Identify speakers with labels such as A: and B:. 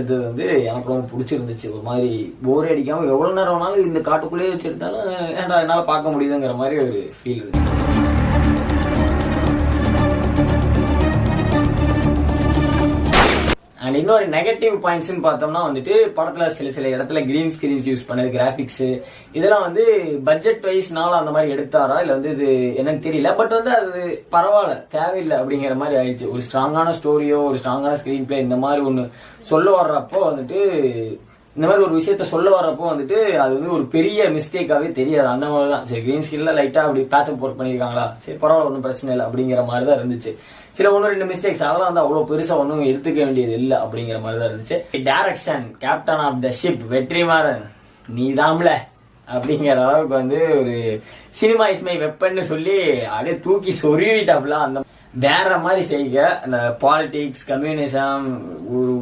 A: எடுத்தது வந்து எனக்கு ரொம்ப பிடிச்சிருந்துச்சு. ஒரு மாதிரி போரே அடிக்காம எவ்வளவு நேரம் வேணாலும் இந்த காட்டுக்குள்ளேயே வச்சு எடுத்தாலும் ஏன்டா என்னால பார்க்க முடியுதுங்கிற மாதிரி ஒரு ஃபீல் இருக்கு. அண்ட் இன்னொரு நெகட்டிவ் பாயிண்ட்ஸ்ன்னு பார்த்தோம்னா வந்துட்டு படத்துல சில இடத்துல கிரீன் ஸ்கிரீன்ஸ் யூஸ் பண்ணது, கிராபிக்ஸ் இதெல்லாம் வந்து பட்ஜெட் வைஸ்னால அந்த மாதிரி எடுத்தாரா இல்ல வந்து இது என்னன்னு தெரியல. பட் வந்து அது பரவாயில்ல, தேவையில்லை அப்படிங்கிற மாதிரி ஆயிடுச்சு. ஒரு ஸ்ட்ராங்கான ஸ்டோரியோ ஒரு ஸ்ட்ராங்கான ஸ்கிரீன் பிளே இந்த மாதிரி ஒண்ணு சொல்ல வர்றப்போ வந்துட்டு இந்த மாதிரி ஒரு விஷயத்த சொல்ல வர்றப்போ வந்துட்டு அது வந்து ஒரு பெரிய மிஸ்டேக்காவே தெரியாது. அந்த மாதிரி தான் சரி கிரீன் ஸ்கிரீன்ல லைட்டா அப்படி பேட்சப் ஒர்க் பண்ணிருக்காங்களா, சரி பரவாயில்ல ஒன்றும் பிரச்சனை இல்லை அப்படிங்கிற மாதிரி தான் இருந்துச்சு. சில 1-2 மிஸ்டேக்ஸ் அதெல்லாம் வந்து அவ்வளவு பெருசா ஒன்றும் எடுத்துக்க வேண்டியது இல்லை அப்படிங்கிற மாதிரி தான் இருந்துச்சு. Direction captain of the ship Vetrimaaran நீ தாம்ல அப்படிங்கிற அளவுக்கு வந்து ஒரு சினிமா இஸ் மை வெப்பன்னு சொல்லி அப்படியே தூக்கி சொருவிட்டாப்ல. அந்த வேற மாதிரி செய்க அந்த பாலிடிக்ஸ் கம்யூனிசம் ஒரு